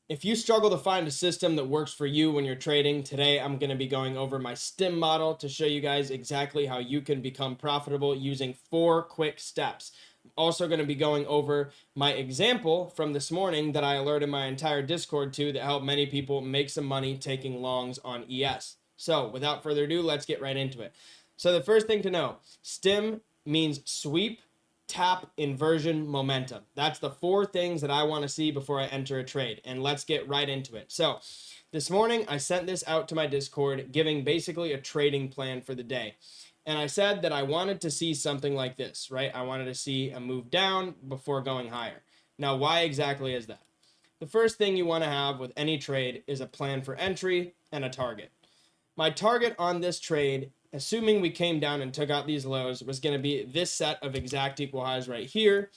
If you struggle to find a system that works for you when you're trading, today I'm going to be going over my STIM model to show you guys exactly how you can become profitable using 4 quick steps. I'm also going to be going over my example from this morning that I alerted my entire Discord to that helped many people make some money taking longs on ES. So without further ado, let's get right into it. So the first thing to know, STIM means sweep, tap, inversion, momentum. That's the 4 things that I want to see before I enter a trade. And let's get right into it. So this morning I sent this out to my Discord, giving basically a trading plan for the day. And I said that I wanted to see something like this, right? I wanted to see a move down before going higher. Now, why exactly is that? The first thing you want to have with any trade is a plan for entry and a target. My target on this trade, assuming we came down and took out these lows, was going to be this set of exact equal highs right here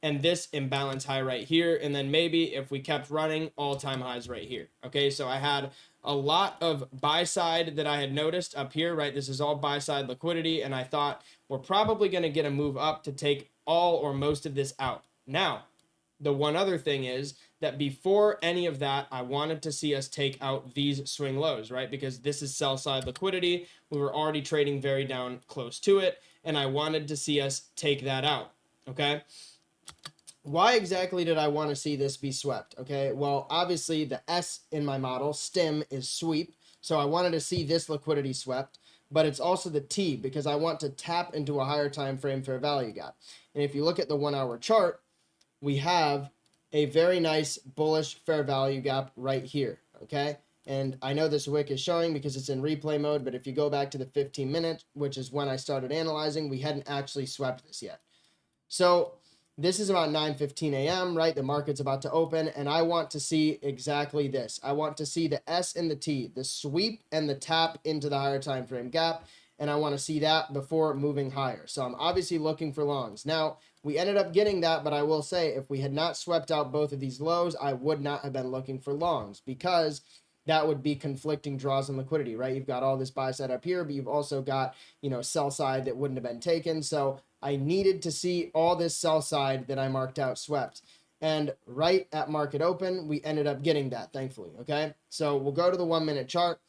and this imbalance high right here. And then maybe if we kept running, all-time highs right here. Okay, so I had a lot of buy side that I had noticed up here, right? This is all buy side liquidity. And I thought we're probably going to get a move up to take all or most of this out. Now, the one other thing is that before any of that, I wanted to see us take out these swing lows, right? Because this is sell side liquidity. We were already trading very down close to it, and I wanted to see us take that out, okay? Why exactly did I want to see this be swept? Okay, well, obviously the S in my model, STIM, is sweep. So I wanted to see this liquidity swept, but it's also the T because I want to tap into a higher time frame fair value gap. And if you look at the 1 hour chart, we have a very nice bullish fair value gap right here, okay? And I know this wick is showing because it's in replay mode, but if you go back to the 15 minute, which is when I started analyzing, we hadn't actually swept this yet. So this is about 9:15 a.m., right? The market's about to open, and I want to see exactly this. I want to see the S and the T, the sweep and the tap into the higher time frame gap, and I want to see that before moving higher. So I'm obviously looking for longs. Now, we ended up getting that, but I will say if we had not swept out both of these lows, I would not have been looking for longs because that would be conflicting draws and liquidity, right? You've got all this buy side up here, but you've also got, sell side that wouldn't have been taken. So I needed to see all this sell side that I marked out swept. And right at market open, we ended up getting that, thankfully, okay? So we'll go to the 1 minute chart.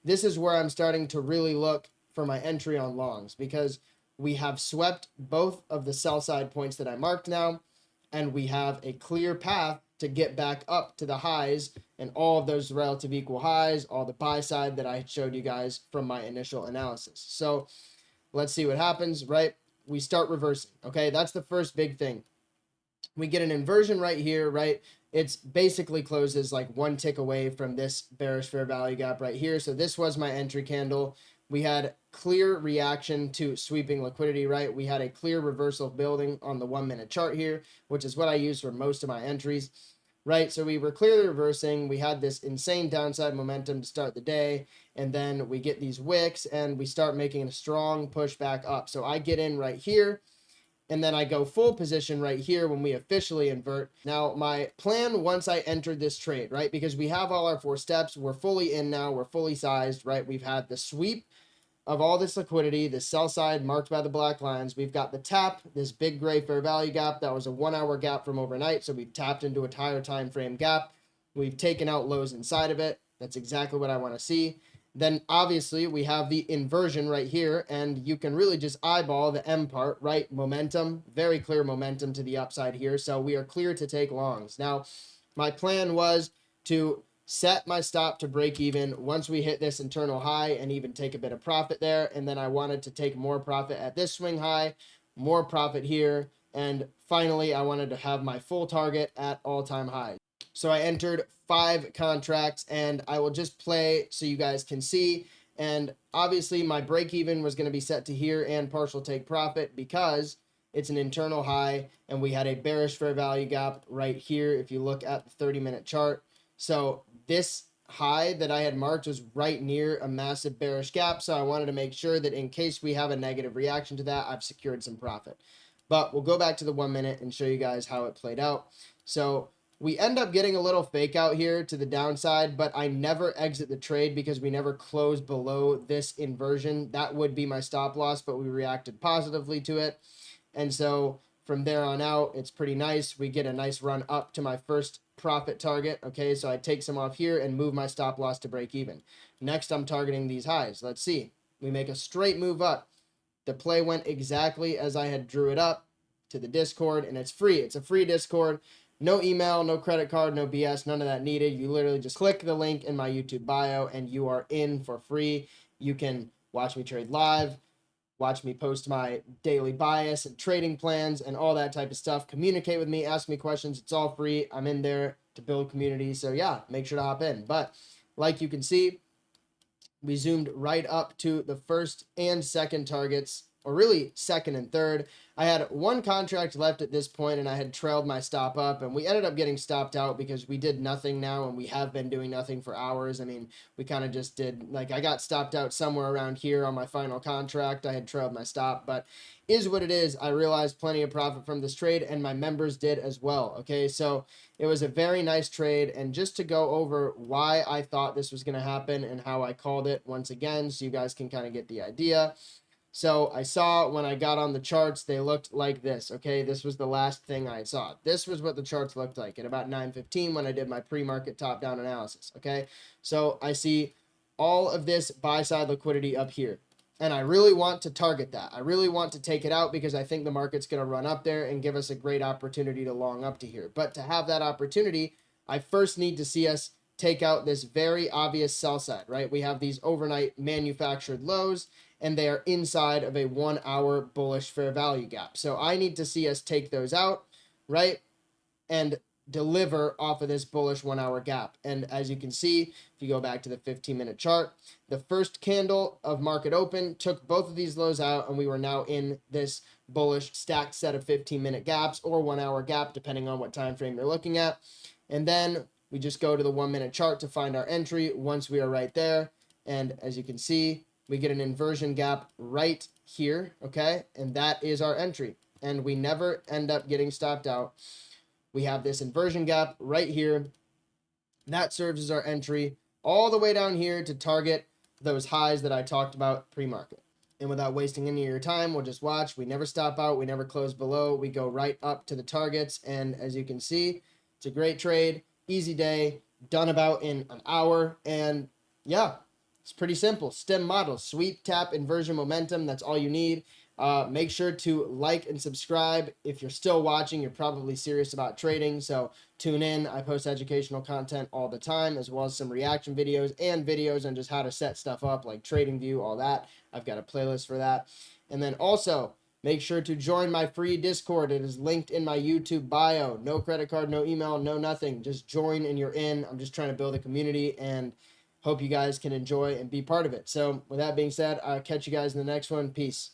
This is where I'm starting to really look for my entry on longs because we have swept both of the sell side points that I marked now, and we have a clear path to get back up to the highs and all of those relative equal highs, all the buy side that I showed you guys from my initial analysis. So let's see what happens, right? We start reversing, okay? That's the first big thing. We get an inversion right here, right? It's basically closes like 1 tick away from this bearish fair value gap right here. So this was my entry candle. We had clear reaction to sweeping liquidity, right? We had a clear reversal building on the 1 minute chart here, which is what I use for most of my entries, right? So we were clearly reversing. We had this insane downside momentum to start the day, and then we get these wicks and we start making a strong push back up. So I get in right here, and then I go full position right here when we officially invert. Now, my plan once I entered this trade, right, because we have all our 4 steps, we're fully in now, we're fully sized, right? We've had the sweep of all this liquidity, the sell side marked by the black lines. We've got the tap, this big gray fair value gap. That was a 1 hour gap from overnight. So we've tapped into a higher time frame gap. We've taken out lows inside of it. That's exactly what I want to see. Then obviously we have the inversion right here, and you can really just eyeball the M part, right? Momentum, very clear momentum to the upside here. So we are clear to take longs. Now, my plan was to set my stop to break even once we hit this internal high and even take a bit of profit there. And then I wanted to take more profit at this swing high, more profit here. And finally, I wanted to have my full target at all-time highs. So I entered 5 contracts, and I will just play so you guys can see. And obviously my break even was going to be set to here and partial take profit because it's an internal high and we had a bearish fair value gap right here if you look at the 30-minute chart. So this high that I had marked was right near a massive bearish gap. So I wanted to make sure that in case we have a negative reaction to that, I've secured some profit. But we'll go back to the 1 minute and show you guys how it played out. So we end up getting a little fake out here to the downside, but I never exit the trade because we never closed below this inversion. That would be my stop loss, but we reacted positively to it. And so from there on out, it's pretty nice. We get a nice run up to my first profit target. Okay, so I take some off here and move my stop loss to break even. Next, I'm targeting these highs. Let's see. We make a straight move up. The play went exactly as I had drew it up to the Discord, and it's free. It's a free Discord. No email, no credit card, no BS, none of that needed. You literally just click the link in my YouTube bio and you are in for free. You can watch me trade live, watch me post my daily bias and trading plans and all that type of stuff. Communicate with me, ask me questions. It's all free. I'm in there to build community. So yeah, make sure to hop in. But like you can see, we zoomed right up to the first and second targets, or really second and third. I had one contract left at this point and I had trailed my stop up, and we ended up getting stopped out because we did nothing now, and we have been doing nothing for hours. I mean, we kind of just did, like, I got stopped out somewhere around here on my final contract. I had trailed my stop, but is what it is. I realized plenty of profit from this trade, and my members did as well. Okay, so it was a very nice trade. And just to go over why I thought this was going to happen and how I called it once again, so you guys can kind of get the idea. So I saw when I got on the charts, they looked like this. Okay, this was the last thing I saw. This was what the charts looked like at about 9:15 when I did my pre-market top-down analysis. Okay, so I see all of this buy-side liquidity up here, and I really want to target that. I really want to take it out because I think the market's going to run up there and give us a great opportunity to long up to here. But to have that opportunity, I first need to see us take out this very obvious sell side, right? We have these overnight manufactured lows, and they are inside of a 1 hour bullish fair value gap. So I need to see us take those out, right? And deliver off of this bullish 1 hour gap. And as you can see, if you go back to the 15-minute chart, the first candle of market open took both of these lows out, and we were now in this bullish stacked set of 15-minute gaps or 1 hour gap, depending on what time frame you're looking at. And then we just go to the 1-minute chart to find our entry once we are right there. And as you can see, we get an inversion gap right here, okay? And that is our entry. And we never end up getting stopped out. We have this inversion gap right here. That serves as our entry all the way down here to target those highs that I talked about pre-market. And without wasting any of your time, we'll just watch. We never stop out. We never close below. We go right up to the targets. And as you can see, it's a great trade, easy day, done about in an hour. And yeah, it's pretty simple. STIM model, sweep, tap, inversion, momentum. That's all you need. Make sure to like and subscribe. If you're still watching, you're probably serious about trading. So tune in. I post educational content all the time, as well as some reaction videos and videos on just how to set stuff up, like TradingView, all that. I've got a playlist for that. And then also, make sure to join my free Discord. It is linked in my YouTube bio. No credit card, no email, no nothing. Just join and you're in. I'm just trying to build a community, and hope you guys can enjoy and be part of it. So with that being said, I'll catch you guys in the next one. Peace.